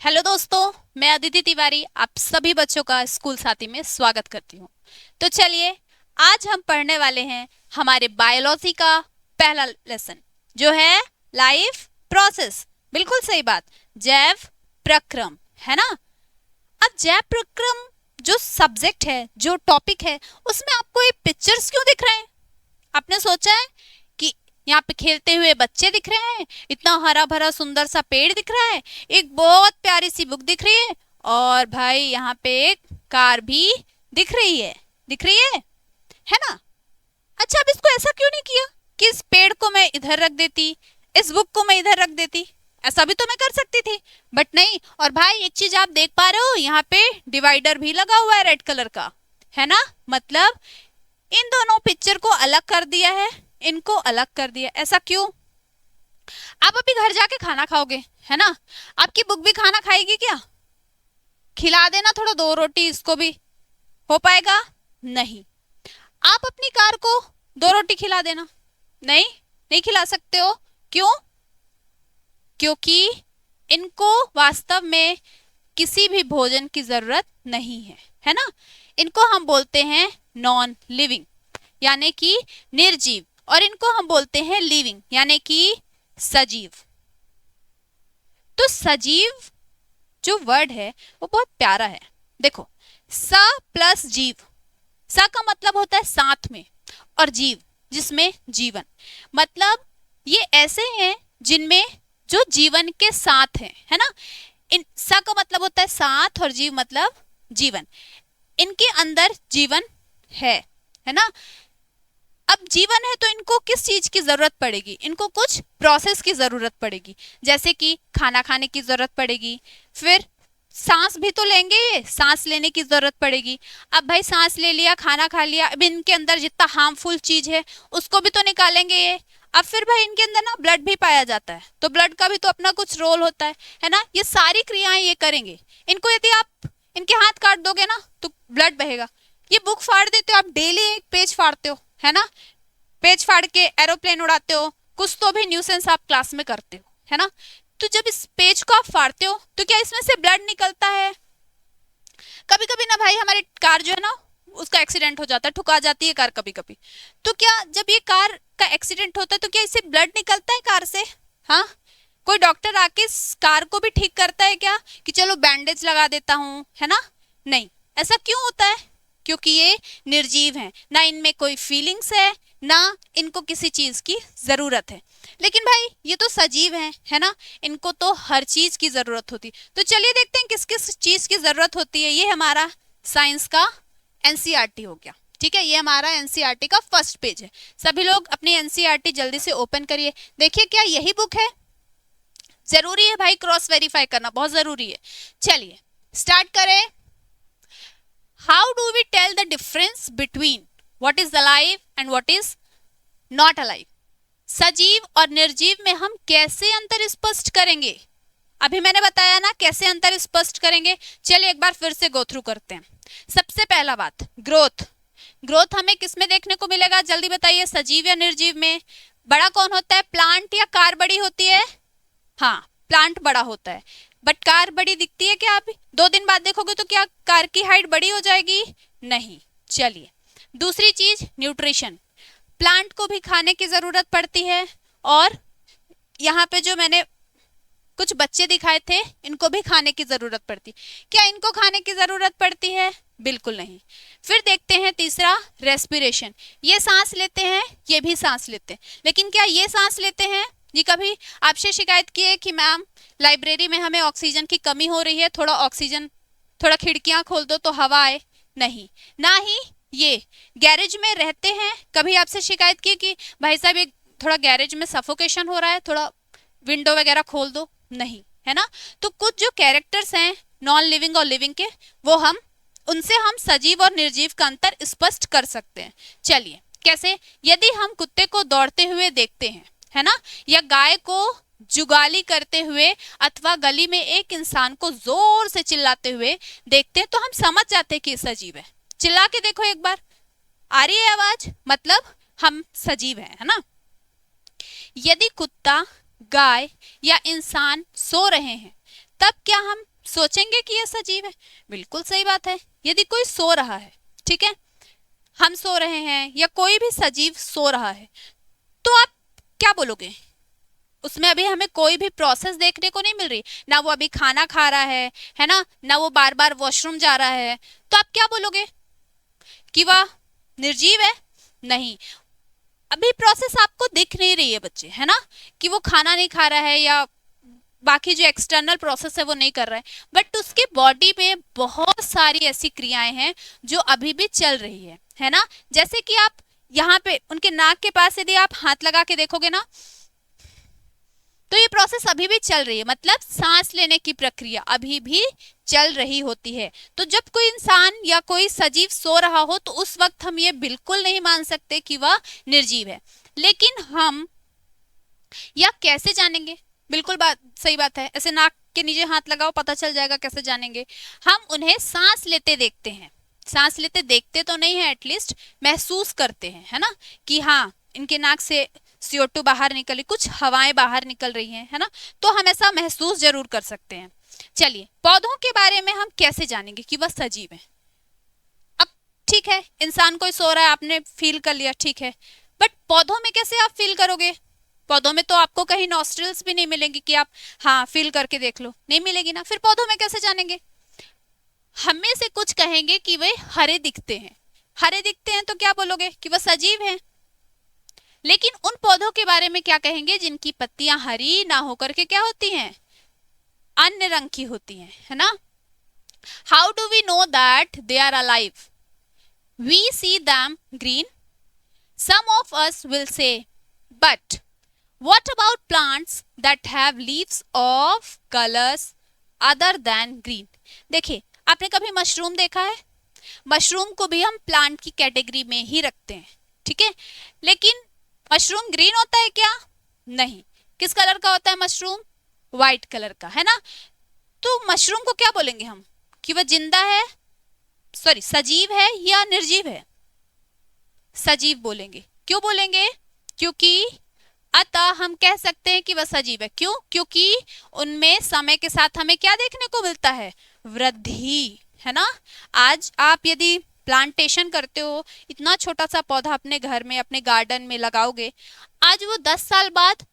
Hello दोस्तों, मैं अदिति तिवारी आप सभी बच्चों का स्कूल साथी में स्वागत करती हूँ। तो चलिए, आज हम पढ़ने वाले हैं हमारे बायोलॉजी का पहला लेसन जो है लाइफ प्रोसेस। बिल्कुल सही बात, जैव प्रक्रम, है ना। अब जैव प्रक्रम जो सब्जेक्ट है, जो टॉपिक है, उसमें आपको ये पिक्चर्स क्यों दिख रहे हैं? आपने सोचा है कि यहाँ पे खेलते हुए बच्चे दिख रहे हैं, इतना हरा भरा सुंदर सा पेड़ दिख रहा है, एक बहुत प्यारी सी बुक दिख रही है, और भाई यहाँ पे एक कार भी दिख रही है, है ना। अच्छा, अब इसको ऐसा क्यों नहीं किया कि इस पेड़ को मैं इधर रख देती, इस बुक को मैं इधर रख देती? ऐसा भी तो मैं कर सकती थी, बट नहीं। और भाई एक चीज आप देख पा रहे हो, यहाँ पे डिवाइडर भी लगा हुआ है रेड कलर का, है ना। मतलब इन दोनों पिक्चर को अलग कर दिया है, इनको अलग कर दिया। ऐसा क्यों? आप अभी घर जाके खाना खाओगे, है ना। आपकी बुक भी खाना खाएगी क्या? खिला देना थोड़ा, दो रोटी इसको भी। हो पाएगा? नहीं। आप अपनी कार को दो रोटी खिला देना। नहीं, नहीं खिला सकते हो। क्यों? क्योंकि इनको वास्तव में किसी भी भोजन की जरूरत नहीं है ना। इनको हम बोलते हैं नॉन लिविंग, यानी कि निर्जीव, और इनको हम बोलते हैं लिविंग, यानी कि सजीव। तो सजीव जो वर्ड है वो बहुत प्यारा है। देखो, स प्लस जीव, स का मतलब होता है साथ में, और जीव जिसमें जीवन। मतलब ये ऐसे हैं जिनमें जो जीवन के साथ है ना। इन स का मतलब होता है साथ, और जीव मतलब जीवन। इनके अंदर जीवन है ना। अब जीवन है तो इनको किस चीज की जरूरत पड़ेगी? इनको कुछ प्रोसेस की जरूरत पड़ेगी, जैसे कि खाना खाने की जरूरत पड़ेगी, फिर सांस भी तो लेंगे, ये सांस लेने की जरूरत पड़ेगी। अब भाई सांस ले लिया, खाना खा लिया, अब इनके अंदर जितना हार्मफुल चीज है उसको भी तो निकालेंगे ये। अब फिर भाई इनके अंदर ना ब्लड भी पाया जाता है, तो ब्लड का भी तो अपना कुछ रोल होता है ना। ये सारी क्रियाएं ये करेंगे। इनको यदि आप इनके हाथ काट दोगे ना तो ब्लड बहेगा। ये बुक फाड़ देते हो, आप डेली एक पेज फाड़ते हो, है ना। पेज फाड़ के एरोप्लेन उड़ाते हो, कुछ तो भी न्यूसेंस आप क्लास में करते हो, है ना। तो जब इस पेज को आप फाड़ते हो तो क्या इसमें से ब्लड निकलता है? कभी कभी ना भाई हमारी कार जो है ना, उसका एक्सीडेंट हो जाता है, ठुका जाती है कार कभी कभी। तो क्या जब ये कार का एक्सीडेंट होता है तो क्या इससे ब्लड निकलता है कार से? हाँ। कोई डॉक्टर आके इस कार को भी ठीक करता है क्या, कि चलो बैंडेज लगा देता हूँ, है ना। नहीं। ऐसा क्यों होता है? क्योंकि ये निर्जीव हैं, ना इनमें कोई फीलिंग्स है, ना इनको किसी चीज की जरूरत है। लेकिन भाई ये तो सजीव हैं, है ना। इनको तो हर चीज की जरूरत होती। तो चलिए देखते हैं किस किस चीज की जरूरत होती है। ये हमारा साइंस का एनसीईआरटी हो गया, ठीक है। ये हमारा एनसीईआरटी का फर्स्ट पेज है। सभी लोग अपनी एनसीईआरटी जल्दी से ओपन करिए, देखिए क्या यही बुक है। जरूरी है भाई, क्रॉस वेरीफाई करना बहुत जरूरी है। चलिए स्टार्ट करें। How do we tell the difference between what is alive and what is not alive? सजीव और निर्जीव में हम कैसे अंतर स्पष्ट करेंगे? अभी मैंने बताया ना कैसे अंतर स्पष्ट करेंगे। चलिए एक बार फिर से गो थ्रू करते हैं। सबसे पहला बात, ग्रोथ। ग्रोथ हमें किस में देखने को मिलेगा? जल्दी बताइए, सजीव या निर्जीव में? बड़ा कौन होता है, प्लांट या कार बड़ी होती है? हाँ, प्लांट बड़ा होता है। बट कार बड़ी दिखती है क्या? आप 2 दिन बाद देखोगे तो क्या कार की हाइट बड़ी हो जाएगी? नहीं। चलिए दूसरी चीज, न्यूट्रिशन। प्लांट को भी खाने की जरूरत पड़ती है, और यहाँ पे जो मैंने कुछ बच्चे दिखाए थे, इनको भी खाने की जरूरत पड़ती। क्या इनको खाने की जरूरत पड़ती है? बिल्कुल नहीं। फिर देखते हैं तीसरा, रेस्पिरेशन। ये सांस लेते हैं, ये भी सांस लेते हैं, लेकिन क्या ये सांस लेते हैं? ये कभी आपसे शिकायत की है कि मैम लाइब्रेरी में हमें ऑक्सीजन की कमी हो रही है, थोड़ा ऑक्सीजन, थोड़ा खिड़कियां खोल दो तो हवा आए? नहीं। ना ही ये गैरेज में रहते हैं, कभी आपसे शिकायत की कि भाई साहब ये थोड़ा गैरेज में सफोकेशन हो रहा है, थोड़ा विंडो वगैरह खोल दो? नहीं, है ना। तो कुछ जो कैरेक्टर्स हैं नॉन लिविंग और लिविंग के, वो हम उनसे हम सजीव और निर्जीव का अंतर स्पष्ट कर सकते हैं। चलिए कैसे? यदि हम कुत्ते को दौड़ते हुए देखते हैं, है ना, या गाय को जुगाली करते हुए, अथवा गली में एक इंसान को जोर से चिल्लाते हुए देखते हैं, तो हम समझ जाते हैं कि सजीव है। चिल्ला के देखो एक बार, आ रही है आवाज, मतलब हम सजीव हैं, है ना। यदि कुत्ता, गाय या इंसान सो रहे हैं, तब क्या हम सोचेंगे कि ये सजीव है। बिल्कुल सही बात है। यदि कोई सो रहा है, ठीक है, हम सो रहे हैं या कोई भी सजीव सो रहा है, तो आप क्या बोलोगे? उसमें अभी हमें कोई भी प्रोसेस देखने को नहीं मिल रही, ना वो अभी खाना खा रहा है ना वो बार बार वॉशरूम जा रहा है, तो आप क्या बोलोगे? कि वह निर्जीव है? नहीं, अभी प्रोसेस आपको दिख नहीं रही है बच्चे, है ना, कि वो खाना नहीं खा रहा है या बाकी जो एक्सटर्नल प्रोसेस है वो नहीं कर रहा है, बट उसकी बॉडी में बहुत सारी ऐसी क्रियाएं हैं जो अभी भी चल रही है ना। जैसे कि आप यहाँ पे उनके नाक के पास यदि आप हाथ लगा के देखोगे ना, तो ये प्रोसेस अभी भी चल रही है, मतलब सांस लेने की प्रक्रिया अभी भी चल रही होती है। तो जब कोई इंसान या कोई सजीव सो रहा हो तो उस वक्त हम ये बिल्कुल नहीं मान सकते कि वह निर्जीव है। लेकिन हम या कैसे जानेंगे? बिल्कुल बात सही बात है, ऐसे नाक के नीचे हाथ लगाओ पता चल जाएगा, कैसे जानेंगे? हम उन्हें सांस लेते देखते हैं। सांस लेते देखते तो नहीं है, एटलीस्ट महसूस करते हैं, है ना, कि हाँ इनके नाक से CO2 बाहर निकली, कुछ हवाएं बाहर निकल रही हैं, है ना, तो हम ऐसा महसूस जरूर कर सकते हैं। चलिए, पौधों के बारे में हम कैसे जानेंगे कि वह सजीव है? अब ठीक है, इंसान कोई सो रहा है, आपने फील कर लिया, ठीक है, बट पौधों में कैसे आप फील करोगे? पौधों में तो आपको कहीं नॉस्ट्रिल्स भी नहीं मिलेंगी कि आप हाँ फील करके देख लो, नहीं मिलेगी ना, फिर पौधों में कैसे जानेंगे? हमें से कुछ कहेंगे कि वे हरे दिखते हैं। हरे दिखते हैं तो क्या बोलोगे? कि वह सजीव हैं। लेकिन उन पौधों के बारे में क्या कहेंगे जिनकी पत्तियां हरी ना होकर के क्या होती हैं? अन्य रंग की होती हैं, है ना। How do we know that they are alive? We see them green. Some of us will say, but what about plants that have leaves of colors other than green? देखिए, आपने कभी मशरूम देखा है? मशरूम को भी हम plant की category में ही रखते हैं, ठीक है, लेकिन मशरूम ग्रीन होता है क्या? नहीं। किस कलर का होता है मशरूम? व्हाइट कलर का, है ना। तो मशरूम को क्या बोलेंगे हम? कि वह जिंदा है, सॉरी सजीव है या निर्जीव है? सजीव बोलेंगे। क्यों बोलेंगे? क्योंकि अतः हम कह सकते हैं कि वह सजीव है। क्यों? क्योंकि उनमें समय के साथ हमें क्या देखने को मिलता है? वृद्धि, है ना। आज आप यदि प्लांटेशन करते हो, इतना छोटा सा पौधा अपने घर में अपने गार्डन में लगाओगे, आज वो 10 साल बाद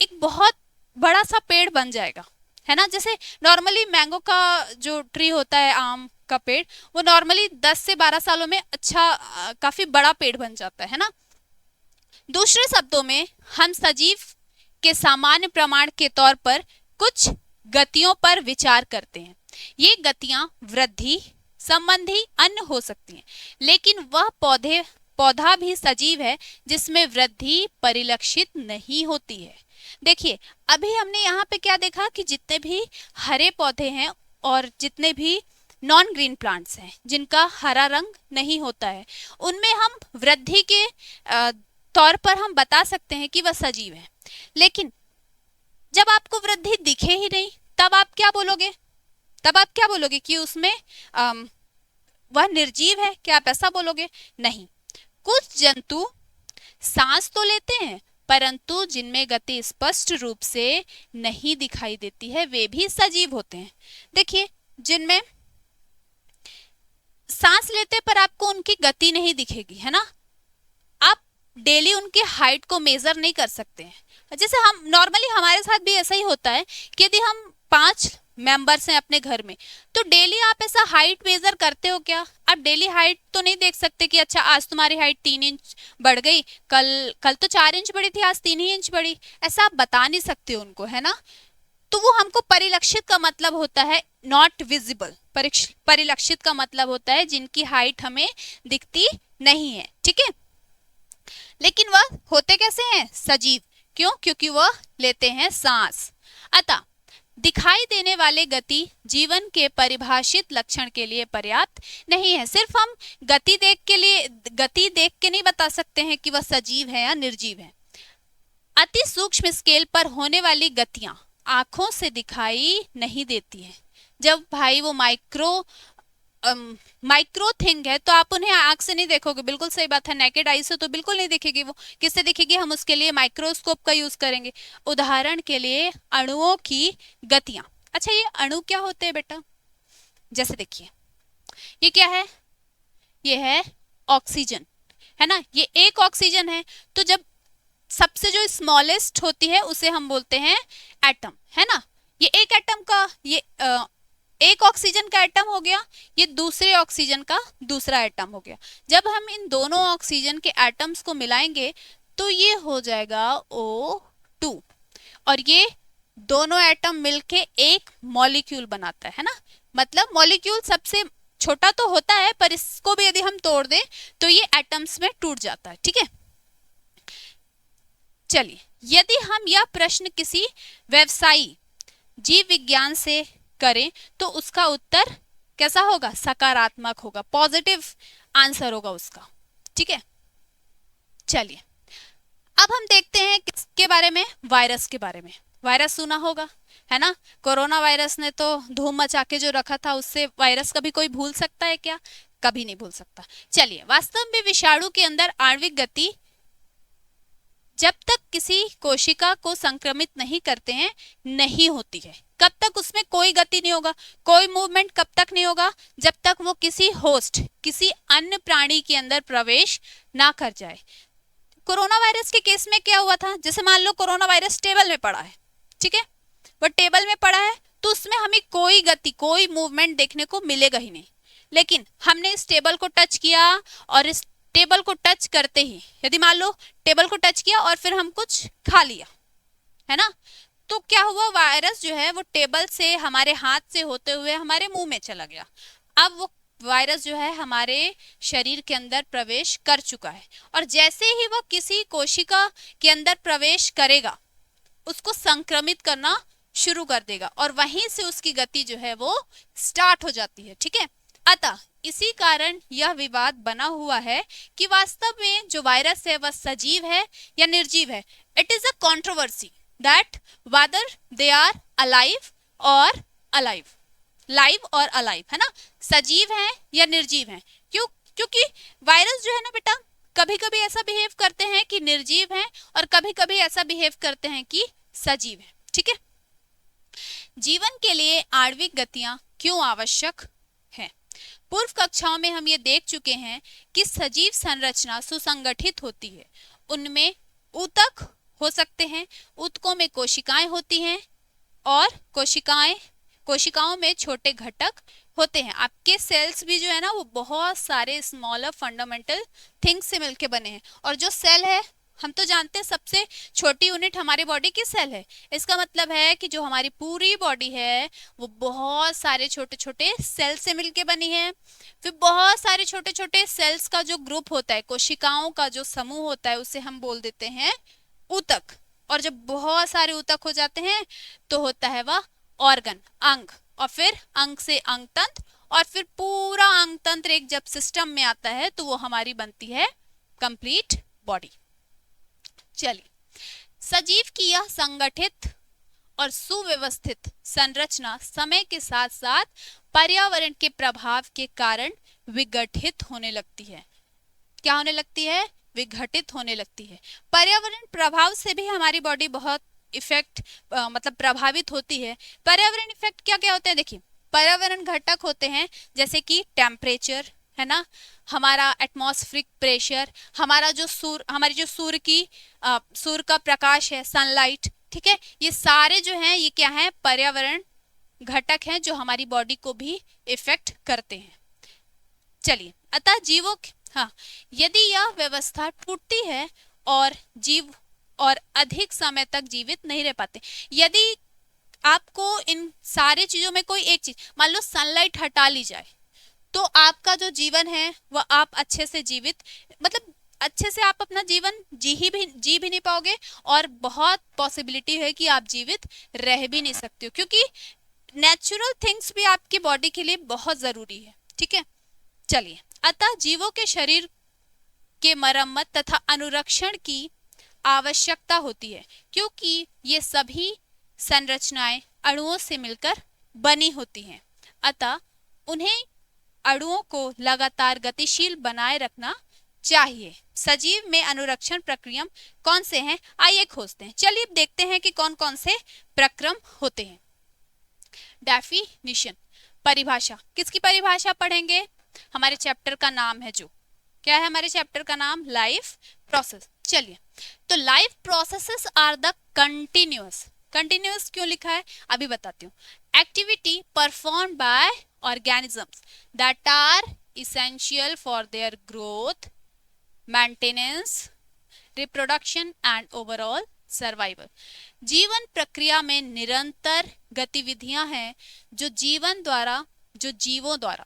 एक बहुत बड़ा सा पेड़ बन जाएगा, है ना। जैसे नॉर्मली मैंगो का जो ट्री होता है, आम का पेड़, वो नॉर्मली 10 से 12 सालों में अच्छा काफी बड़ा पेड़ बन जाता है ना। दूसरे शब्दों में हम सजीव के सामान्य प्रमाण के तौर पर कुछ गतियों पर विचार करते हैं। ये गतियां वृद्धि संबंधी अन्य हो सकती हैं, लेकिन वह पौधा भी सजीव है जिसमें वृद्धि परिलक्षित नहीं होती है। देखिए, अभी हमने यहाँ पे क्या देखा कि जितने भी हरे पौधे हैं और जितने भी नॉन ग्रीन प्लांट्स हैं जिनका हरा रंग नहीं होता है, उनमें हम वृद्धि के तौर पर हम बता सकते हैं कि वह सजीव है। लेकिन जब आपको वृद्धि दिखे ही नहीं, तब आप क्या बोलोगे? तब आप क्या बोलोगे कि उसमें वह निर्जीव है? क्या आप ऐसा बोलोगे? नहीं। कुछ जंतु सांस तो लेते हैं, परंतु जिनमें गति स्पष्ट रूप से नहीं दिखाई देती है, वे भी सजीव होते हैं। देखिए, जिनमें सांस लेते पर आपको उनकी गति नहीं दिखेगी, है ना, आप डेली उनकी हाइट को मेजर नहीं कर सकते हैं। जैसे हम नॉर्मली, हमारे साथ भी ऐसा ही होता है कि यदि हम 5 मेंबर्स हैं अपने घर में, तो डेली आप ऐसा हाइट मेजर करते हो क्या? आप डेली हाइट तो नहीं देख सकते कि अच्छा आज तुम्हारी हाइट 3 इंच बढ़ गई, कल तो 4 इंच बढ़ी थी, आज 3 ही इंच बढ़ी, ऐसा आप बता नहीं सकते उनको, है ना। तो वो हमको परिलक्षित का मतलब होता है नॉट विजिबल। परिलक्षित का मतलब होता है जिनकी हाइट हमें दिखती नहीं है, ठीक है। लेकिन वह होते कैसे हैं? सजीव। क्यों? क्योंकि वह लेते हैं सांस। अतः दिखाई देने वाले गति जीवन के परिभाषित लक्षण के लिए पर्याप्त नहीं है। सिर्फ हम गति देख के नहीं बता सकते हैं कि वह सजीव है या निर्जीव है। अति सूक्ष्म स्केल पर होने वाली गतियां आंखों से दिखाई नहीं देती है। जब भाई वो माइक्रो थिंग है तो आप उन्हें आंख से नहीं देखोगे, बिल्कुल सही बात है। नेकेड आई से तो बिल्कुल नहीं दिखेगी, वो किससे दिखेगी? हम उसके लिए माइक्रोस्कोप का यूज करेंगे। उदाहरण के लिए अणुओं की गतियां, अच्छा ये अणु क्या होते हैं बेटा? जैसे देखिए ये क्या है, ये है ऑक्सीजन, है ना, ये एक ऑक्सीजन है। तो जब सबसे जो स्मॉलेस्ट होती है उसे हम बोलते हैं एटम, है ना। ये एक एटम का ये एक ऑक्सीजन का एटम हो गया, ये दूसरे ऑक्सीजन का दूसरा एटम हो गया। जब हम इन दोनों ऑक्सीजन के एटम्स को मिलाएंगे तो ये हो जाएगा O2, और ये दोनों एटम मिलके एक मॉलिक्यूल बनाता है ना। मतलब मॉलिक्यूल सबसे छोटा तो होता है, पर इसको भी यदि हम तोड़ दें तो ये एटम्स में टूट जाता है, ठीक है। चलिए, यदि हम यह प्रश्न किसी व्यवसायी जीव विज्ञान से करें तो उसका उत्तर कैसा होगा? सकारात्मक होगा, पॉजिटिव आंसर होगा उसका, ठीक है। चलिए अब हम देखते हैं किसके बारे में, वायरस के बारे में। वायरस सुना होगा, है ना। कोरोना वायरस ने तो धूम मचा के जो रखा था, उससे वायरस कभी कोई भूल सकता है क्या? कभी नहीं भूल सकता। चलिए, वास्तव में विषाणु के अंदर आणविक गति जब तक किसी कोशिका को संक्रमित नहीं करते हैं नहीं होती है। कब तक उसमें कोई गति नहीं होगा, कोई मूवमेंट कब तक नहीं होगा? जब तक वो किसी होस्ट, किसी अन्य प्राणी के अंदर प्रवेश ना कर जाए। कोरोना वायरस के केस में क्या हुआ था? जैसे मान लो कोरोना वायरस टेबल में पड़ा है, ठीक है, वो टेबल में पड़ा है तो उसमें हमें कोई गति, कोई मूवमेंट देखने को मिलेगा ही नहीं। लेकिन हमने इस टेबल को टच किया, और इस टेबल को टच करते ही, यदि मान लो टेबल को टच किया और फिर हम कुछ खा लिया, है ना, तो क्या हुआ? वायरस जो है वो टेबल से हमारे हाथ से होते हुए हमारे मुंह में चला गया। अब वो वायरस जो है हमारे शरीर के अंदर प्रवेश कर चुका है, और जैसे ही वह किसी कोशिका के अंदर प्रवेश करेगा उसको संक्रमित करना शुरू कर देगा, और वहीं से उसकी गति जो है वो स्टार्ट हो जाती है, ठीक है। अतः इसी कारण यह विवाद बना हुआ है कि वास्तव में जो वायरस है वह सजीव है या निर्जीव है। It is a controversy that whether they are alive or alive, live और अलाइव, है ना, सजीव हैं या निर्जीव हैं। क्यों? क्योंकि वायरस जो है ना बेटा, कभी कभी ऐसा बिहेव करते हैं कि निर्जीव हैं, और कभी कभी ऐसा बिहेव करते हैं कि सजीव हैं, ठीक है। जीवन के लिए आणविक गतियां क्यों आवश्यक हैं? पूर्व कक्षाओं में हम ये देख चुके हैं कि सजीव संरचना सुसंगठित होती है। उनमें ऊतक हो सकते हैं, ऊतकों में कोशिकाएं होती हैं, और कोशिकाओं में छोटे घटक होते हैं। आपके सेल्स भी जो है ना वो बहुत सारे स्मॉलर फंडामेंटल थिंग्स से मिलके बने हैं। और जो सेल है, हम तो जानते हैं सबसे छोटी यूनिट हमारी बॉडी की सेल है। इसका मतलब है कि जो हमारी पूरी बॉडी है वो बहुत सारे छोटे छोटे सेल से मिलके बनी है। फिर बहुत सारे छोटे छोटे सेल्स का जो ग्रुप होता है, कोशिकाओं का जो समूह होता है, उसे हम बोल देते हैं ऊतक। और जब बहुत सारे ऊतक हो जाते हैं तो होता है वह ऑर्गन, अंग, और फिर अंग से अंग तंत्र, और फिर पूरा अंग तंत्र एक जब सिस्टम में आता है तो वो हमारी बनती है कंप्लीट बॉडी। चलिए, सजीव की यह संगठित और सुव्यवस्थित संरचना समय के साथ साथ पर्यावरण के प्रभाव के कारण विघटित होने लगती है। क्या होने लगती है? विघटित होने लगती है। पर्यावरण प्रभाव से भी हमारी बॉडी बहुत इफेक्ट मतलब प्रभावित होती है। पर्यावरण इफेक्ट क्या क्या होते हैं? देखिए, पर्यावरण घटक होते हैं जैसे कि टेम्परेचर, है ना, हमारा एटमॉस्फेरिक प्रेशर, हमारी जो सूर्य का प्रकाश है, सनलाइट, ठीक है, ये सारे जो हैं ये क्या है? पर्यावरण घटक हैं जो हमारी बॉडी को भी इफेक्ट करते हैं। चलिए, अतः जीवों हाँ, यदि यह व्यवस्था टूटती है और जीव और अधिक समय तक जीवित नहीं रह पाते। यदि आपको इन सारी चीजों में कोई एक चीज, मान लो सनलाइट हटा ली जाए, तो आपका जो जीवन है वह आप अच्छे से जीवित, मतलब अच्छे से आप अपना जीवन जी भी नहीं पाओगे, और बहुत पॉसिबिलिटी है कि आप जीवित रह भी नहीं सकते हो, क्योंकि नेचुरल थिंग्स भी आपकी बॉडी के लिए बहुत जरूरी है, ठीक है। चलिए, अतः जीवों के शरीर के मरम्मत तथा अनुरक्षण की आवश्यकता होती है, क्योंकि ये सभी संरचनाएं अणुओं से मिलकर बनी होती हैं। अतः उन्हें अणुओं को लगातार गतिशील बनाए रखना चाहिए। सजीव में अनुरक्षण प्रक्रिया कौन से हैं? आइए खोजते हैं। चलिए देखते हैं कि कौन कौन से प्रक्रम होते हैं। डेफिनिशन, परिभाषा, किसकी परिभाषा पढ़ेंगे? हमारे चैप्टर का नाम है जो, क्या है हमारे चैप्टर का नाम? Life process. चलिए, तो life processes are the continuous, continuous क्यों लिखा है अभी बताती हूँ, activity perform by organisms that are essential for their growth, maintenance, reproduction and overall survival। जीवन प्रक्रिया में निरंतर गतिविधियां हैं जो जीवन द्वारा, जो जीवों द्वारा,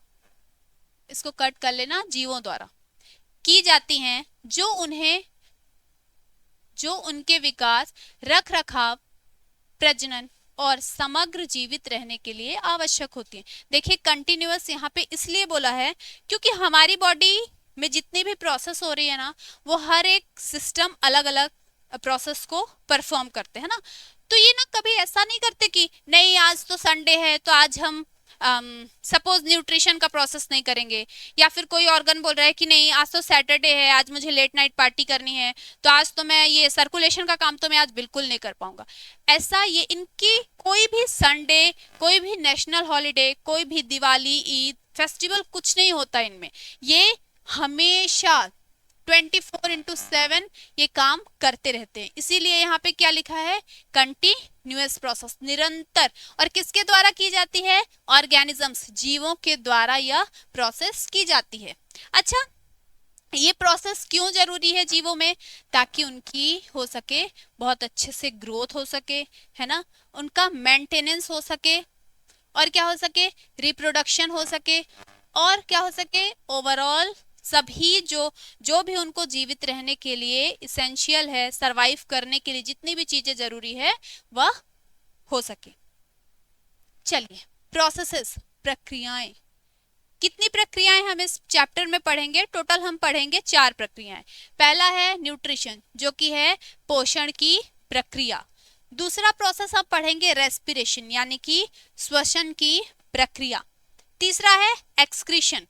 इसको कट कर लेना, जीवों द्वारा की जाती हैं, जो उन्हें, जो उनके विकास, रख रखाव, प्रजनन और समग्र जीवित रहने के लिए आवश्यक होती है। देखिए कंटिन्यूअस यहाँ पे इसलिए बोला है क्योंकि हमारी बॉडी में जितनी भी प्रोसेस हो रही है ना, वो हर एक सिस्टम अलग अलग प्रोसेस को परफॉर्म करते हैं ना। तो ये ना कभी ऐसा नहीं करते कि नहीं आज तो संडे है तो आज हम सपोज न्यूट्रिशन का प्रोसेस नहीं करेंगे, या फिर कोई ऑर्गन बोल रहा है कि नहीं आज तो सैटरडे है, आज मुझे लेट नाइट पार्टी करनी है, तो आज तो मैं ये सर्कुलेशन का काम तो मैं आज बिल्कुल नहीं कर पाऊंगा। ऐसा ये इनकी कोई भी संडे, कोई भी नेशनल हॉलीडे, कोई भी दिवाली, ईद, फेस्टिवल कुछ नहीं होता इनमें। ये हमेशा 24/7 ये काम करते रहते हैं। इसीलिए यहाँ पे क्या लिखा है? कंटिन्यूअस प्रोसेस, निरंतर। और किसके द्वारा की जाती है? ऑर्गेनिजम्स, जीवों के द्वारा यह प्रोसेस की जाती है। अच्छा, ये प्रोसेस क्यों जरूरी है जीवों में? ताकि उनकी हो सके बहुत अच्छे से ग्रोथ हो सके, है ना, उनका मेंटेनेंस हो सके, और क्या हो सके? रिप्रोडक्शन हो सके, और क्या हो सके? ओवरऑल सभी जो भी उनको जीवित रहने के लिए इसेंशियल है, सरवाइव करने के लिए जितनी भी चीजें जरूरी है वह हो सके। चलिए, प्रोसेसेस, प्रक्रियाएं, कितनी प्रक्रियाएं हम इस चैप्टर में पढ़ेंगे? टोटल हम पढ़ेंगे 4 प्रक्रियाएं। पहला है न्यूट्रिशन, जो कि है पोषण की प्रक्रिया। दूसरा प्रोसेस आप पढ़ेंगे रेस्पिरेशन, यानी कि श्वसन की प्रक्रिया। तीसरा है एक्सक्रीशन,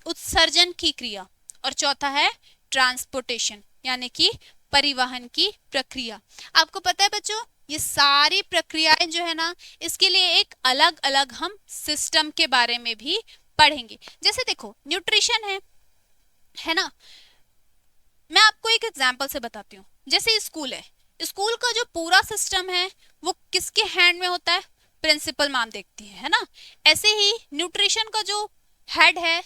उत्सर्जन की क्रिया। और चौथा है ट्रांसपोर्टेशन, यानी कि परिवहन की प्रक्रिया। आपको पता है बच्चों, ये सारी प्रक्रियाएं जो है ना, इसके लिए एक अलग अलग हम सिस्टम के बारे में भी पढ़ेंगे। जैसे देखो न्यूट्रिशन है ना, मैं आपको एक एग्जांपल से बताती हूँ। जैसे स्कूल है, स्कूल का जो पूरा सिस्टम है वो किसके हैंड में होता है? प्रिंसिपल मैम देखती है ना। ऐसे ही न्यूट्रिशन का जो हेड है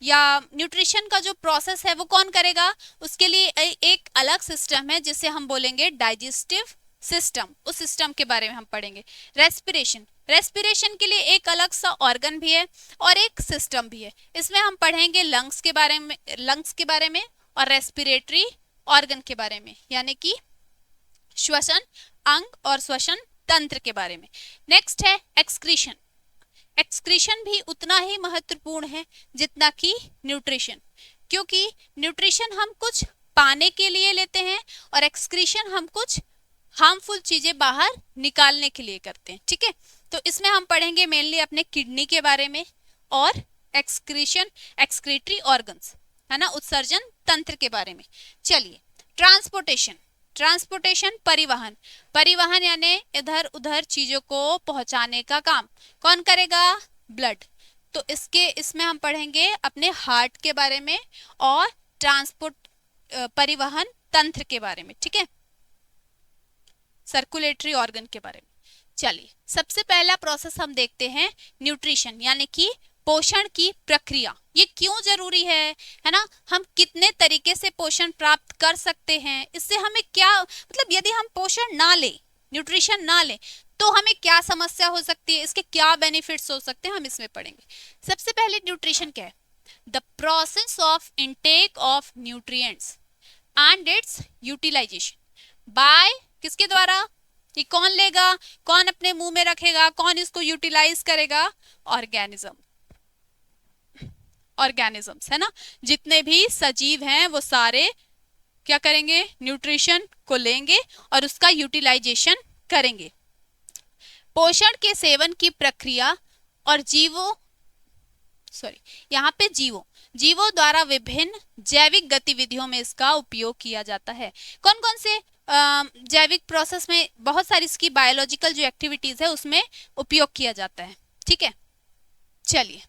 या न्यूट्रिशन का जो प्रोसेस है वो कौन करेगा? उसके लिए एक अलग सिस्टम है जिसे हम बोलेंगे डाइजेस्टिव सिस्टम। उस सिस्टम के बारे में हम पढ़ेंगे। रेस्पिरेशन, रेस्पिरेशन के लिए एक अलग सा ऑर्गन भी है और एक सिस्टम भी है। इसमें हम पढ़ेंगे लंग्स के बारे में और रेस्पिरेटरी ऑर्गन के बारे में, यानी कि श्वसन अंग और श्वसन तंत्र के बारे में। नेक्स्ट है एक्सक्रीशन। एक्सक्रीशन भी उतना ही महत्वपूर्ण है जितना कि न्यूट्रिशन, क्योंकि न्यूट्रिशन हम कुछ पाने के लिए लेते हैं और एक्सक्रीशन हम कुछ हार्मफुल चीजें बाहर निकालने के लिए करते हैं। ठीक है, तो इसमें हम पढ़ेंगे मेनली अपने किडनी के बारे में और एक्सक्रीशन, एक्सक्रीटरी ऑर्गन्स, है ना, उत्सर्जन तंत्र के बारे में। चलिए, ट्रांसपोर्टेशन, ट्रांसपोर्टेशन परिवहन, परिवहन यानी इधर उधर चीजों को पहुंचाने का काम कौन करेगा? ब्लड। तो इसमें हम पढ़ेंगे अपने हार्ट के बारे में और ट्रांसपोर्ट परिवहन तंत्र के बारे में। ठीक है, सर्कुलेटरी ऑर्गन के बारे में। चलिए, सबसे पहला प्रोसेस हम देखते हैं न्यूट्रिशन, यानी कि पोषण की प्रक्रिया। ये क्यों जरूरी है ना, हम कितने तरीके से पोषण प्राप्त कर सकते हैं, इससे हमें क्या मतलब, यदि हम पोषण ना ले, न्यूट्रिशन ना ले, तो हमें क्या समस्या हो सकती है, इसके क्या बेनिफिट्स हो सकते हैं, हम इसमें पढ़ेंगे। सबसे पहले न्यूट्रिशन क्या है? The process of intake of nutrients and its utilisation by, किसके द्वारा? ये कौन लेगा, कौन अपने मुंह में रखेगा, कौन इसको यूटिलाइज करेगा? ऑर्गेनिजम्स, है ना। जितने भी सजीव हैं वो सारे क्या करेंगे? न्यूट्रिशन को लेंगे और उसका यूटिलाइजेशन करेंगे। पोषण के सेवन की प्रक्रिया और यहाँ पे जीवों द्वारा विभिन्न जैविक गतिविधियों में इसका उपयोग किया जाता है। कौन कौन से जैविक प्रोसेस में बहुत सारी इसकी बायोलॉजिकल जो एक्टिविटीज है उसमें उपयोग किया जाता है। ठीक है, चलिए।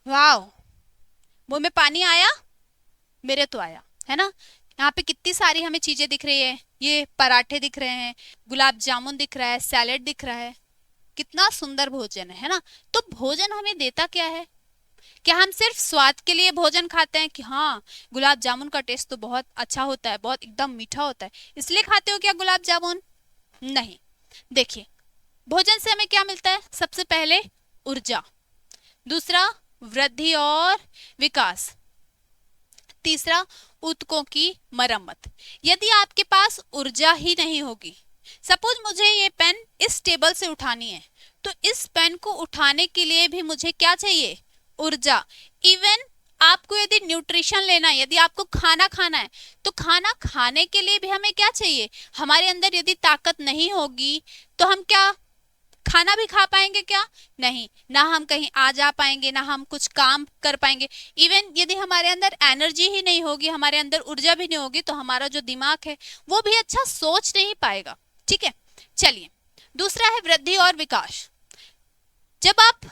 वाह, मुंह में पानी आया, मेरे तो आया, है ना। यहाँ पे कितनी सारी हमें चीजें दिख रही है, ये पराठे दिख रहे हैं, गुलाब जामुन दिख रहा है, सैलेड दिख रहा है, कितना सुंदर भोजन है ना। तो भोजन हमें देता क्या है? क्या हम सिर्फ स्वाद के लिए भोजन खाते हैं कि हाँ गुलाब जामुन का टेस्ट तो बहुत अच्छा होता है, बहुत एकदम मीठा होता है, इसलिए खाते हो क्या गुलाब जामुन? नहीं। देखिए, भोजन से हमें क्या मिलता है? सबसे पहले ऊर्जा, दूसरा वृद्धि और विकास, तीसरा ऊतकों की मरम्मत। यदि आपके पास ऊर्जा ही नहीं होगी, सपोज मुझे ये पेन इस टेबल से उठानी है, तो इस पेन को उठाने के लिए भी मुझे क्या चाहिए? ऊर्जा। इवन आपको यदि न्यूट्रिशन लेना है, यदि आपको खाना खाना है, तो खाना खाने के लिए भी हमें क्या चाहिए? हमारे अंदर यदि ताकत नहीं होगी तो हम क्या खाना भी खा पाएंगे? क्या नहीं, ना हम कहीं आ जा पाएंगे, ना हम कुछ काम कर पाएंगे। इवन यदि हमारे अंदर एनर्जी ही नहीं होगी, हमारे अंदर ऊर्जा भी नहीं होगी, तो हमारा जो दिमाग है वो भी अच्छा सोच नहीं पाएगा। ठीक है, चलिए। दूसरा है वृद्धि और विकास। जब आप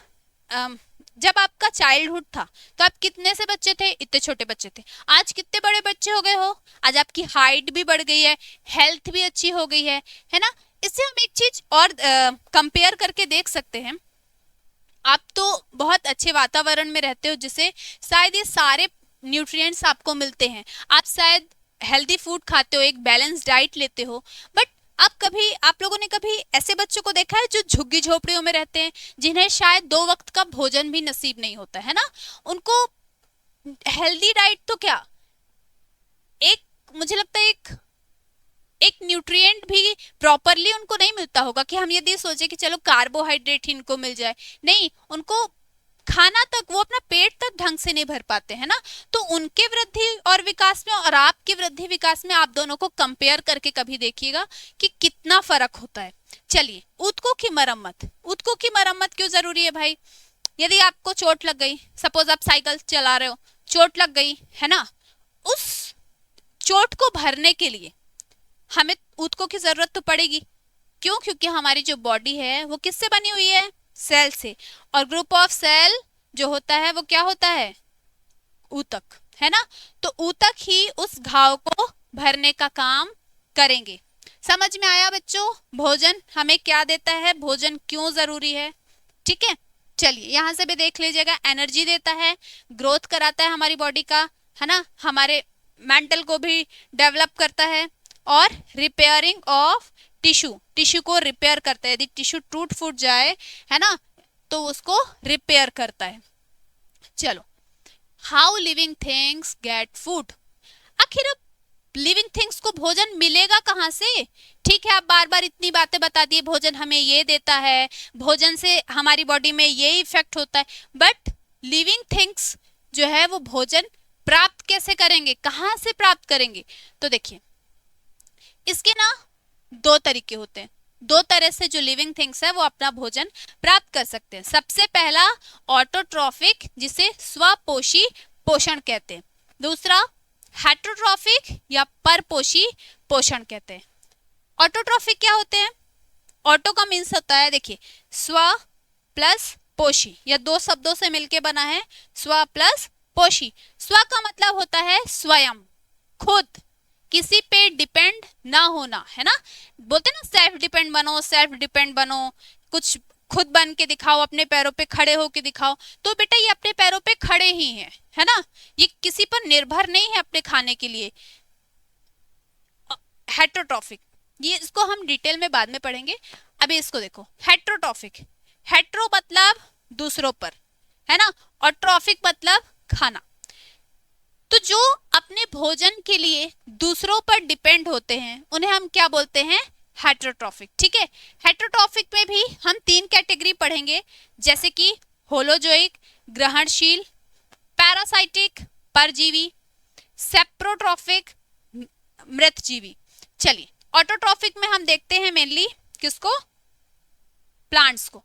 जब आपका चाइल्डहुड था तो आप कितने से बच्चे थे? इतने छोटे बच्चे थे। आज कितने बड़े बच्चे हो गए हो? आज आपकी हाइट भी बढ़ गई है, हेल्थ भी अच्छी हो गई है ना। इससे हम एक चीज और कंपेयर करके देख सकते हैं। आप तो बहुत अच्छे वातावरण में रहते हो जिससे शायद ये सारे न्यूट्रिएंट्स आपको मिलते हैं, आप शायद हेल्दी फूड खाते हो, एक बैलेंस डाइट लेते हो। बट आप लोगों ने कभी ऐसे बच्चों को देखा है जो झुग्गी झोपड़ियों में रहते हैं, जिन्हें शायद 2 वक्त का भोजन भी नसीब नहीं होता है ना? उनको हेल्दी डाइट तो क्या, एक मुझे लगता है एक न्यूट्रिएंट भी प्रॉपरली उनको नहीं मिलता होगा कि हम यदि सोचे कि चलो कार्बोहाइड्रेट ही इनको मिल जाए। नहीं, उनको खाना तक, वो अपना पेट तक ढंग से नहीं भर पाते हैं ना। तो उनके वृद्धि और विकास में और आपके वृद्धि विकास में आप दोनों को कंपेयर करके कभी देखिएगा कि कितना फर्क होता है। चलिए, ऊतकों की मरम्मत। ऊतकों की मरम्मत क्यों जरूरी है भाई? यदि आपको चोट लग गई, सपोज आप साइकिल चला रहे हो, चोट लग गई है ना, उस चोट को भरने के लिए हमें ऊतकों की जरूरत तो पड़ेगी। क्यों? क्योंकि हमारी जो बॉडी है वो किससे बनी हुई है? सेल से। और ग्रुप ऑफ सेल जो होता है वो क्या होता है? ऊतक, है ना। तो ऊतक ही उस घाव को भरने का काम करेंगे। समझ में आया बच्चों? भोजन हमें क्या देता है, भोजन क्यों जरूरी है? ठीक है, चलिए यहां से भी देख लीजिएगा। एनर्जी देता है, ग्रोथ कराता है हमारी बॉडी का, है ना, हमारे मेंटल को भी डेवलप करता है, और रिपेयरिंग ऑफ टिश्यू को रिपेयर करता है। यदि टिश्यू टूट फूट जाए, है ना, तो उसको रिपेयर करता है। चलो, how living things get food. आखिर अब लिविंग थिंग्स को भोजन मिलेगा कहाँ से? ठीक है, आप बार बार इतनी बातें बता दिए, भोजन हमें ये देता है, भोजन से हमारी बॉडी में ये इफेक्ट होता है, बट लिविंग थिंग्स जो है वो भोजन प्राप्त कैसे करेंगे, कहाँ से प्राप्त करेंगे? तो देखिए, इसके ना 2 तरीके होते हैं। 2 तरह से जो लिविंग थिंग्स है वो अपना भोजन प्राप्त कर सकते हैं। सबसे पहला ऑटोट्रॉफिक, जिसे स्वपोषी पोषण कहते हैं। दूसरा हेटरोट्रॉफिक या परपोषी पोषण कहते हैं। ऑटोट्रॉफिक क्या होते हैं? ऑटो का मीन्स होता है, देखिए, स्व प्लस पोषी, या 2 शब्दों से मिलके बना है, स्व प्लस पोषी। स्व का मतलब होता है स्वयं, खुद, किसी पे डिपेंड ना होना, है ना। बोलते ना सेल्फ डिपेंड बनो, सेल्फ डिपेंड बनो, कुछ खुद बन के दिखाओ, अपने पैरों पे खड़े होके दिखाओ। तो बेटा ये अपने पैरों पे खड़े ही हैं, है ना, ये किसी पर निर्भर नहीं है अपने खाने के लिए। हेटरोट्रॉफिक, ये इसको हम डिटेल में बाद में पढ़ेंगे, अभी इसको देखो। हेटरोट्रॉफिक, हेट्रो मतलब दूसरों पर, है ना, और ट्रॉफिक मतलब खाना। तो जो अपने भोजन के लिए दूसरों पर डिपेंड होते हैं उन्हें हम क्या बोलते हैं? हेटरोट्रॉफिक। ठीक है, हेटरोट्रॉफिक में भी हम 3 कैटेगरी पढ़ेंगे, जैसे कि होलोजोइक ग्रहणशील, पैरासाइटिक परजीवी, सेप्रोट्रॉफिक मृतजीवी। चलिए, ऑटोट्रॉफिक में हम देखते हैं मेनली किसको? प्लांट्स को।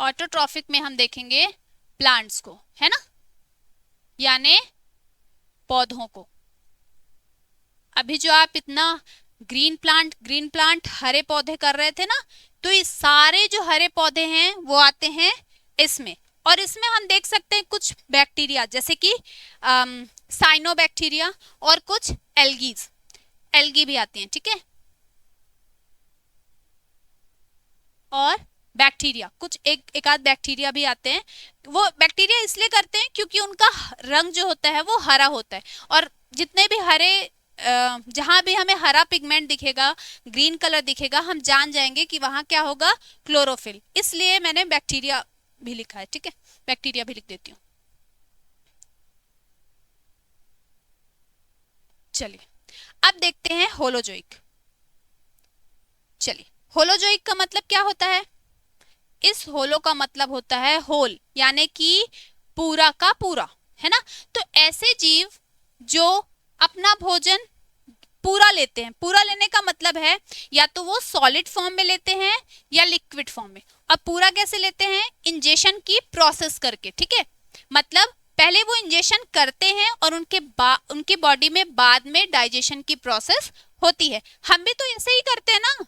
ऑटोट्रॉफिक में हम देखेंगे प्लांट्स को, है ना, यानी पौधों को। अभी जो आप इतना ग्रीन प्लांट हरे पौधे कर रहे थे ना, तो ये सारे जो हरे पौधे हैं वो आते हैं इसमें। और इसमें हम देख सकते हैं कुछ बैक्टीरिया, जैसे कि साइनोबैक्टीरिया और कुछ एल्गी भी आती हैं, ठीक है। और बैक्टीरिया, कुछ एक आध बैक्टीरिया भी आते हैं। वो बैक्टीरिया इसलिए करते हैं क्योंकि उनका रंग जो होता है वो हरा होता है, और जितने भी हरे जहां भी हमें हरा पिगमेंट दिखेगा, ग्रीन कलर दिखेगा, हम जान जाएंगे कि वहां क्या होगा, क्लोरोफिल। इसलिए मैंने बैक्टीरिया भी लिखा है, ठीक है, बैक्टीरिया भी लिख देती हूँ। चलिए अब देखते हैं होलोजोइक। चलिए, होलोजोइक का मतलब क्या होता है? इस होलो का मतलब होता है होल, यानी कि पूरा का पूरा, है ना। तो ऐसे जीव जो अपना भोजन पूरा लेते हैं, पूरा लेने का मतलब है या तो वो सॉलिड फॉर्म में लेते हैं या लिक्विड फॉर्म में। अब पूरा कैसे लेते हैं? इंजेक्शन की प्रोसेस करके, ठीक है। मतलब पहले वो इंजेक्शन करते हैं और उनके बॉडी में बाद में डाइजेशन की प्रोसेस होती है। हम भी तो ऐसे ही करते हैं ना,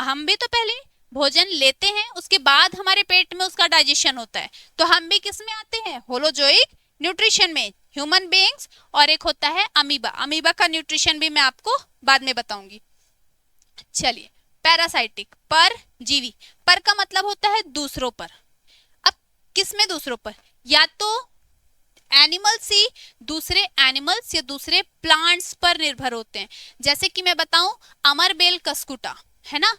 हम भी तो पहले भोजन लेते हैं, उसके बाद हमारे पेट में उसका डाइजेशन होता है। तो हम भी किस में आते हैं? होलोजोइक न्यूट्रिशन में, ह्यूमन बीइंग्स। और एक होता है अमीबा। अमीबा का न्यूट्रिशन भी मैं आपको बाद में बताऊंगी। चलिए, पैरासाइटिक, परजीवी। पर का मतलब होता है दूसरों पर। अब किस में दूसरों पर? या तो एनिमल्स ही दूसरे एनिमल्स या दूसरे प्लांट्स पर निर्भर होते हैं। जैसे कि मैं बताऊं, अमरबेल कस्कुटा है ना,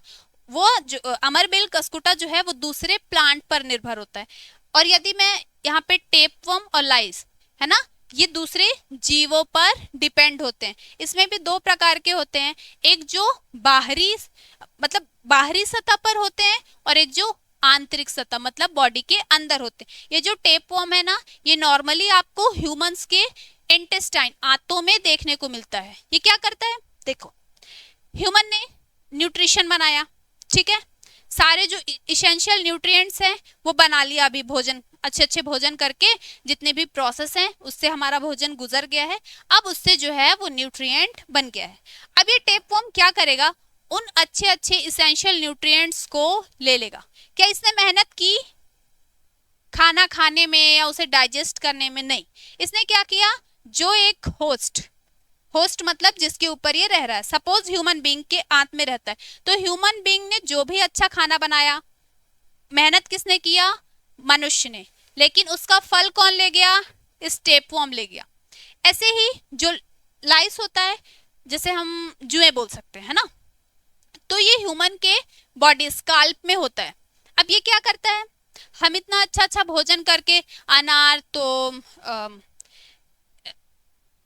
वो जो अमरबेल कस्कुटा जो है वो दूसरे प्लांट पर निर्भर होता है। और यदि मैं यहाँ पे टेपवर्म और लाइस है ना, ये दूसरे जीवों पर डिपेंड होते हैं। इसमें भी दो प्रकार के होते हैं, एक जो बाहरी मतलब बाहरी सतह पर होते हैं और एक जो आंतरिक सतह मतलब बॉडी के अंदर होते हैं। ये जो टेपवर्म है ना, ये नॉर्मली आपको ह्यूमंस के इंटेस्टाइन, आंतों में देखने को मिलता है। ये क्या करता है? देखो, ह्यूमन ने न्यूट्रिशन बनाया, ठीक है, सारे जो इसेंशियल न्यूट्रिएंट्स हैं वो बना लिया। अभी भोजन अच्छे भोजन करके जितने भी प्रोसेस हैं उससे हमारा भोजन गुजर गया है, अब उससे जो है वो न्यूट्रिएंट बन गया है। अब ये टेपवर्म क्या करेगा? उन अच्छे इसेंशियल न्यूट्रिएंट्स को ले लेगा। क्या इसने मेहनत की खाना खाने में या उसे डाइजेस्ट करने में? नहीं। इसने क्या किया? जो एक होस्ट मतलब जिसके ऊपर ये रह रहा है, सपोज ह्यूमन बीइंग के आंत में रहता है, तो ह्यूमन बीइंग ने जो भी अच्छा खाना बनाया, मेहनत किसने किया? मनुष्य ने। लेकिन उसका फल कौन ले गया? इस टेपवर्म ले गया। ऐसे ही जो लाइस होता है, जैसे हम जुएं बोल सकते हैं ना, तो ये ह्यूमन के बॉडी स्काल्प में होता है। अब ये क्या करता है? हम इतना अच्छा भोजन करके, अनार तो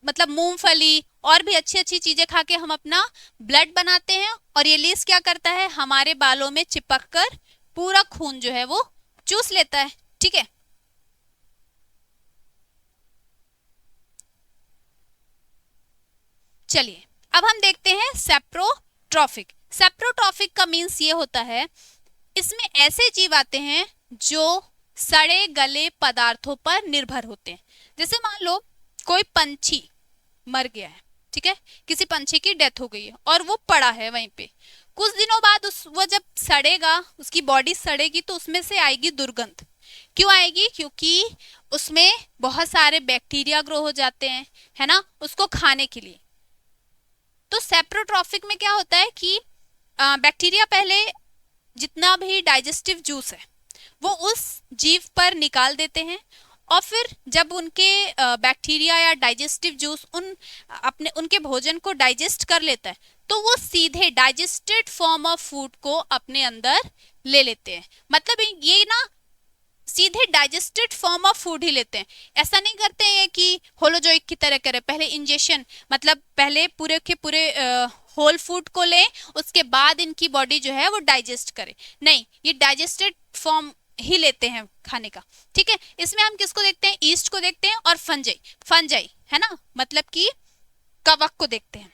मतलब मूंगफली और भी अच्छी चीजें खा के हम अपना ब्लड बनाते हैं, और ये लीस क्या करता है? हमारे बालों में चिपक कर पूरा खून जो है वो चूस लेता है, ठीक है। चलिए अब हम देखते हैं सेप्रोट्रॉफिक। सेप्रोट्रॉफिक का मीन्स ये होता है, इसमें ऐसे जीव आते हैं जो सड़े गले पदार्थों पर निर्भर होते हैं। जैसे मान लो कोई पंछी मर गया है, ठीक है, किसी पंछी की डेथ हो गई है और वो पड़ा है वहीं पे। कुछ दिनों बाद वो जब सड़ेगा, उसकी बॉडी सड़ेगी, तो उसमें से आएगी दुर्गंध। क्यों आएगी? क्योंकि उसमें बहुत सारे बैक्टीरिया ग्रो हो जाते हैं, है ना, उसको खाने के लिए। तो सेप्रोट्रॉफिक में क्या होता है कि बैक्टीरिया पहले जितना भी डाइजेस्टिव जूस है वो उस जीव पर निकाल देते हैं, और फिर जब उनके बैक्टीरिया या डाइजेस्टिव जूस उनके भोजन को डाइजेस्ट कर लेता है, तो वो सीधे डाइजेस्टेड फॉर्म ऑफ फूड को अपने अंदर ले लेते हैं। मतलब ये ना सीधे डाइजेस्टेड फॉर्म ऑफ फूड ही लेते हैं। ऐसा नहीं करते हैं कि होलोजोइक की तरह करें, पहले इंजेक्शन, मतलब पहले पूरे के पूरे होल फूड को लें, उसके बाद इनकी बॉडी जो है वो डाइजेस्ट करे। नहीं, ये डाइजेस्टेड फॉर्म ही लेते हैं खाने का, ठीक है। इसमें हम किसको देखते हैं? ईस्ट को देखते हैं और फंजाई है ना, मतलब कि कवक को देखते हैं।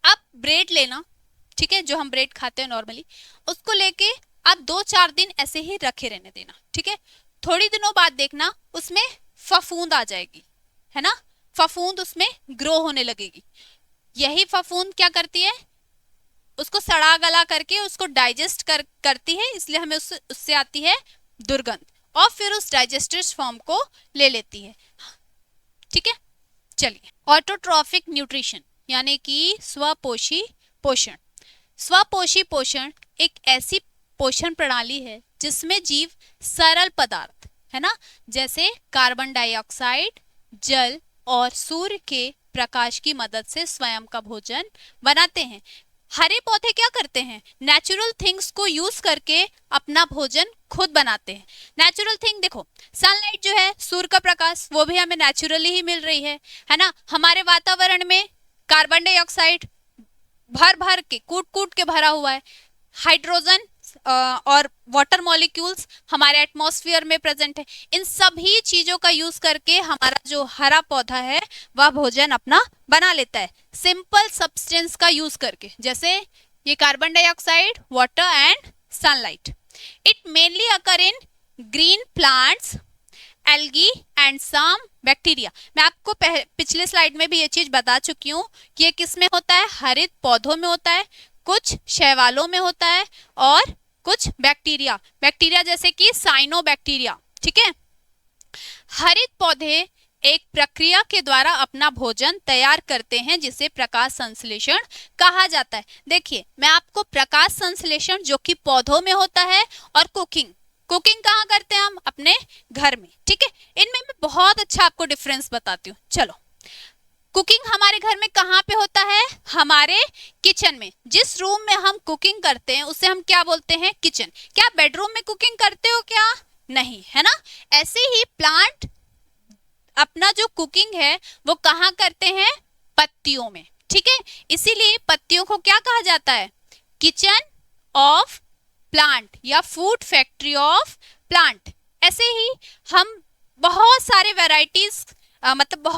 अब ब्रेड लेना, ठीक है, जो हम ब्रेड खाते हैं नॉर्मली, उसको लेके आप 2-4 दिन ऐसे ही रखे रहने देना, ठीक है। थोड़ी दिनों बाद देखना उसमें फफूंद आ जाएगी, है ना, फफूंद उसमें ग्रो होने लगेगी। यही फफूंद क्या करती है, उसको सड़ा गला करके उसको डाइजेस्ट करती है, इसलिए हमें उससे आती है दुर्गंध, और फिर उस डाइजेस्टिव फॉर्म को ले लेती है। ठीक है, चलिए। ऑटोट्रॉफिक न्यूट्रिशन यानी कि स्वपोषी पोषण। स्वपोषी पोषण एक ऐसी पोषण प्रणाली है जिसमें जीव सरल पदार्थ है ना, जैसे कार्बन डाइऑक्साइड, जल और सूर्य के प्रकाश की मदद से स्वयं का भोजन बनाते हैं। हरे पौधे क्या करते हैं, नेचुरल थिंग्स को यूज करके अपना भोजन खुद बनाते हैं। नेचुरल थिंग देखो, सनलाइट जो है, सूर्य का प्रकाश, वो भी हमें नेचुरली ही मिल रही है ना। हमारे वातावरण में कार्बन डाइऑक्साइड भर भर के कूट कूट के भरा हुआ है। हाइड्रोजन और वाटर मॉलिक्यूल्स हमारे एटमॉस्फेयर में प्रेजेंट है। इन सभी चीजों का यूज करके हमारा जो हरा पौधा है वह भोजन अपना बना लेता है, सिंपल सब्सटेंस का यूज करके, जैसे ये carbon dioxide, water and sunlight. It mainly occur in green plants, algae and some bacteria. मैं आपको पिछले स्लाइड में भी ये चीज बता चुकी हूँ कि ये किस में होता है, हरित पौधों में होता है, कुछ शैवालों में होता है और कुछ बैक्टीरिया जैसे कि साइनोबैक्टीरिया। ठीक है, हरित पौधे एक प्रक्रिया के द्वारा अपना भोजन तैयार करते हैं जिसे प्रकाश संश्लेषण कहा जाता है। देखिए, मैं आपको प्रकाश संश्लेषण जो कि पौधों में होता है और कुकिंग कहाँ करते हैं हम, अपने घर में। ठीक है, इनमें मैं बहुत अच्छा आपको डिफरेंस बताती हूँ। चलो, कुकिंग हमारे घर में कहाँ पे होता है, हमारे किचन में। जिस रूम में हम कुकिंग करते हैं उसे हम क्या बोलते हैं, किचन। क्या बेडरूम में कुकिंग करते हो क्या, नहीं, है ना। ऐसे ही प्लांट अपना जो कुकिंग है वो कहाँ करते हैं, पत्तियों में। ठीक है, इसीलिए पत्तियों को क्या कहा जाता है, किचन ऑफ प्लांट या फूड फैक्ट्री ऑफ प्लांट। ऐसे ही हम बहुत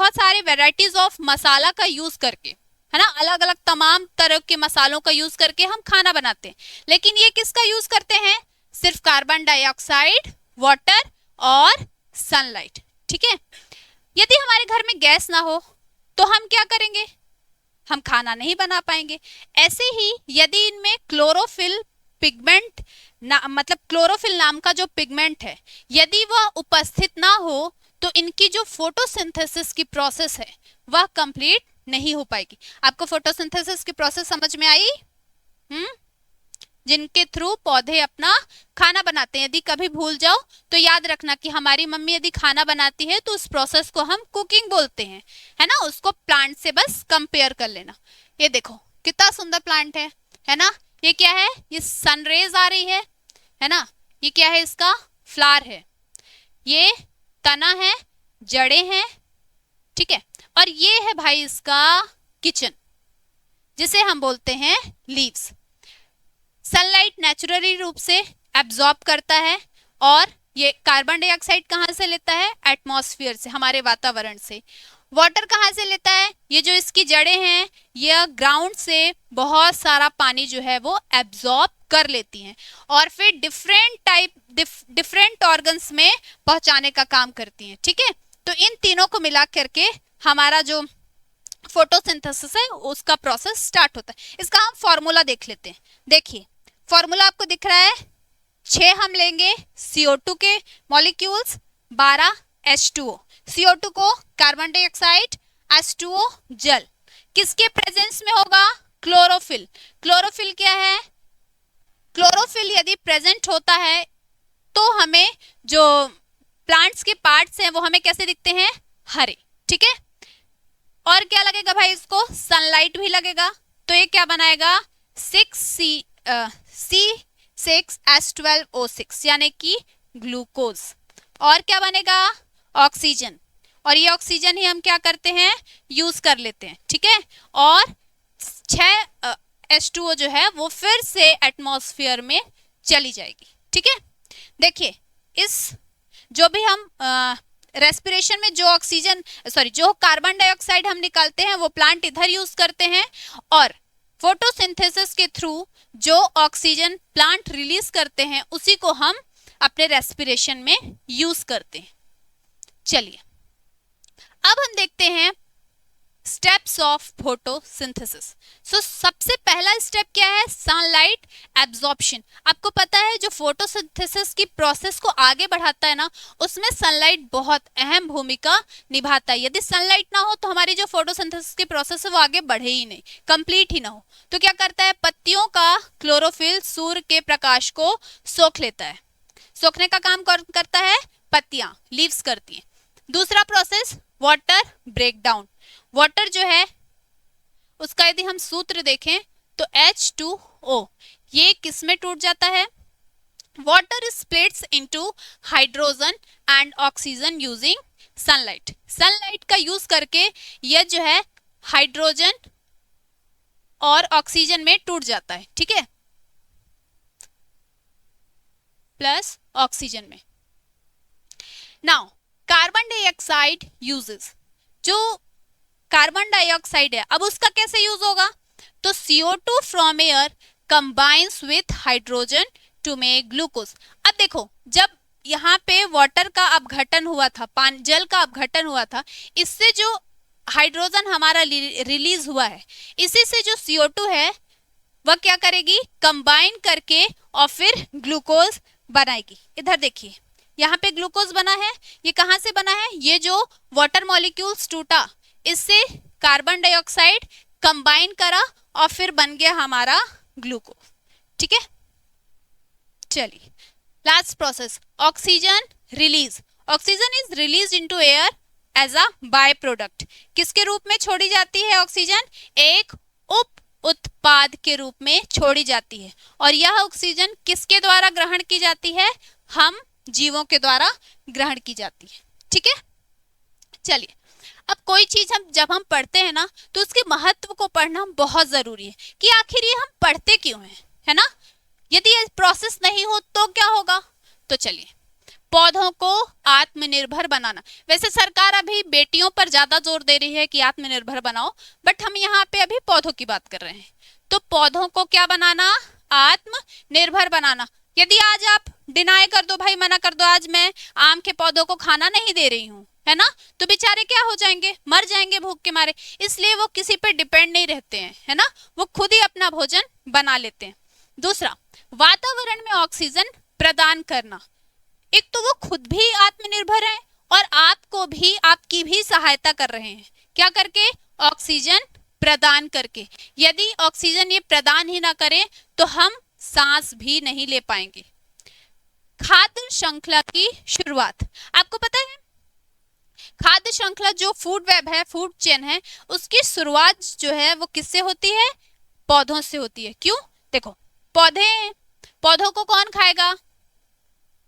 सारे वेराइटीज ऑफ मसाला का यूज करके, है ना, अलग अलग तमाम तरह के मसालों का यूज करके हम खाना बनाते हैं। लेकिन ये किसका यूज करते हैं, सिर्फ कार्बन डाइऑक्साइड, वाटर और सनलाइट। ठीक है, यदि हमारे घर में गैस ना हो तो हम क्या करेंगे, हम खाना नहीं बना पाएंगे। ऐसे ही यदि इनमें क्लोरोफिल पिगमेंट मतलब क्लोरोफिल नाम का जो पिगमेंट है, यदि वह उपस्थित ना हो तो इनकी जो फोटोसिंथेसिस की प्रोसेस है वह कंप्लीट नहीं हो पाएगी। आपको फोटोसिंथेसिस की प्रोसेस समझ में आई, जिनके थ्रू पौधे अपना खाना बनाते हैं। यदि कभी भूल जाओ तो याद रखना कि हमारी मम्मी यदि खाना बनाती है तो उस प्रोसेस को हम कुकिंग बोलते हैं, है ना। उसको प्लांट से बस कंपेयर कर लेना। ये देखो कितना सुंदर प्लांट है ना। ये क्या है, ये सनरेज आ रही है ना। ये क्या है, इसका फ्लावर है, ये तना है, जड़ें हैं। ठीक है, और ये है भाई इसका किचन, जिसे हम बोलते हैं लीव्स। सनलाइट नेचुरली रूप से एब्जॉर्ब करता है और ये कार्बन डाइऑक्साइड कहाँ से लेता है, एटमॉस्फेयर से, हमारे वातावरण से। वाटर कहाँ से लेता है, ये जो इसकी जड़ें हैं ये ग्राउंड से बहुत सारा पानी जो है वो एब्जॉर्ब कर लेती हैं और फिर डिफरेंट ऑर्गन्स में पहुंचाने का काम करती हैं। ठीक है, तो इन तीनों को मिला करके हमारा जो फोटोसिंथेसिस है उसका प्रोसेस स्टार्ट होता है। इसका हम फॉर्मूला देख लेते हैं। देखिए, फॉर्मूला आपको दिख रहा है, 6 हम लेंगे CO2 के मॉलिक्यूल्स, 12 H2O। CO2 को कार्बन डाइऑक्साइड, H2O जल। किसके प्रेजेंस में होगा, क्लोरोफिल। क्लोरोफिल क्या है, क्लोरोफिल यदि प्रेजेंट होता है तो हमें जो प्लांट्स के पार्ट्स हैं वो हमें कैसे दिखते हैं, हरे। ठीक है, और क्या लगेगा भाई, इसको सनलाइट भी लगेगा, तो ये क्या बनाएगा, 6C6H12O6 यानी कि ग्लूकोज। और क्या बनेगा, ऑक्सीजन, और ये ऑक्सीजन ही हम क्या करते हैं, यूज कर लेते हैं। ठीक है, और 6 H2O जो है वो फिर से एटमॉस्फेयर में चली जाएगी। ठीक है, देखिए इस जो भी हम रेस्पिरेशन में जो कार्बन डाइऑक्साइड हम निकालते हैं वो प्लांट इधर यूज करते हैं, और फोटोसिंथेसिस के थ्रू जो ऑक्सीजन प्लांट रिलीज करते हैं उसी को हम अपने रेस्पिरेशन में यूज करते हैं। चलिए अब हम देखते हैं स्टेप्स ऑफ फोटोसिंथेसिस। सो सबसे पहला स्टेप क्या है? Sunlight absorption. आपको पता है जो फोटोसिंथेसिस की प्रोसेस को आगे बढ़ाता है ना, उसमें सनलाइट बहुत अहम भूमिका निभाता है। यदि सनलाइट ना हो तो हमारी जो फोटोसिंथेसिस की प्रोसेस है वो आगे बढ़े ही नहीं, कंप्लीट ही ना हो। तो क्या करता है? पत्तियों का क्लोरोफिल सूर्य के प्रकाश को सोख लेता है। सोखने का काम करता है पत्तियां, लीव्स करती हैं। दूसरा प्रोसेस वाटर ब्रेकडाउन। वाटर जो है उसका यदि हम सूत्र देखें तो H2O, ये किस में टूट जाता है? Water splits into hydrogen and oxygen using sunlight. Sunlight का यूज करके यह जो है हाइड्रोजन और ऑक्सीजन में टूट जाता है, ठीक है, प्लस ऑक्सीजन में। नाउ कार्बन डाइऑक्साइड यूजेस, जो कार्बन डाइऑक्साइड है अब उसका कैसे यूज होगा? तो CO2 from air combines with hydrogen to make glucose. अब देखो, जब यहाँ पे वाटर का अपघटन हुआ था, जल का अपघटन हुआ था, इससे जो हाइड्रोजन हमारा रिलीज हुआ है, इसी से जो CO2 है वह क्या करेगी? कंबाइन करके और फिर ग्लूकोज बनाएगी। इधर देखिए, यहाँ पे ग्लूकोज बना है, ये कहाँ से बना है? ये जो वाटर मॉलिक्यूल्स टूटा, इससे कार्बन डाइऑक्साइड कंबाइन करा और फिर बन गया हमारा ग्लूकोज, ठीक है। चलिए last process, oxygen release. Oxygen is release into air as a by product. किसके रूप में छोड़ी जाती है ऑक्सीजन? एक उप उत्पाद के रूप में छोड़ी जाती है। और यह ऑक्सीजन किसके द्वारा ग्रहण की जाती है? हम जीवों के द्वारा ग्रहण की जाती है, ठीक है। चलिए, अब कोई चीज जब हम पढ़ते हैं ना तो उसके महत्व को पढ़ना बहुत जरूरी है कि आखिर ये हम पढ़ते क्यों हैं, है ना। यदि ये प्रोसेस नहीं हो तो क्या होगा? तो चलिए, पौधों को आत्मनिर्भर बनाना। वैसे सरकार अभी बेटियों पर ज्यादा जोर दे रही है कि आत्मनिर्भर बनाओ, बट हम यहाँ पे अभी पौधों की बात कर रहे हैं। तो पौधों को क्या बनाना? आत्मनिर्भर बनाना। यदि आज आप डिनाई कर दो, भाई मना कर दो, आज मैं आम के पौधों को खाना नहीं दे रही हूँ, है ना, तो बेचारे क्या हो जाएंगे? मर जाएंगे भूख के मारे। इसलिए वो किसी पे डिपेंड नहीं रहते हैं, है ना, वो खुद ही अपना भोजन बना लेते हैं। दूसरा, वातावरण में ऑक्सीजन प्रदान करना। एक तो वो खुद भी आत्मनिर्भर है और आपको भी, आपकी भी सहायता कर रहे हैं, क्या करके? ऑक्सीजन प्रदान करके। यदि ऑक्सीजन ये प्रदान ही ना करे तो हम सांस भी नहीं ले पाएंगे। खाद्य श्रृंखला की शुरुआत। आपको पता है खाद्य श्रृंखला जो फूड वेब है, फूड चेन है, उसकी शुरुआत जो है वो किससे होती है? पौधों से होती है। क्यों? देखो, पौधों को कौन खाएगा?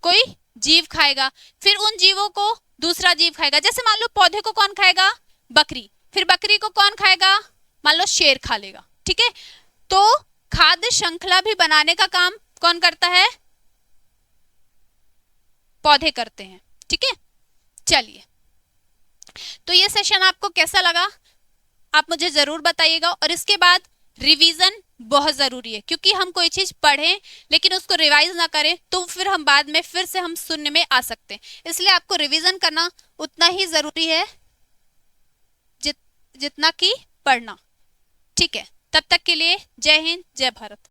कोई जीव खाएगा, फिर उन जीवों को दूसरा जीव खाएगा। जैसे मान लो पौधे को कौन खाएगा? बकरी, फिर बकरी को कौन खाएगा? मान लो शेर खा लेगा, ठीक है। तो खाद्य श्रृंखला भी बनाने का काम कौन करता है? पौधे करते हैं, ठीक है। चलिए, तो ये सेशन आपको कैसा लगा आप मुझे जरूर बताइएगा। और इसके बाद रिवीजन बहुत जरूरी है, क्योंकि हम कोई चीज पढ़ें लेकिन उसको रिवाइज ना करें तो फिर हम बाद में फिर से हम सुनने में आ सकते हैं। इसलिए आपको रिवीजन करना उतना ही जरूरी है जितना कि पढ़ना, ठीक है। तब तक के लिए जय हिंद, जय भारत।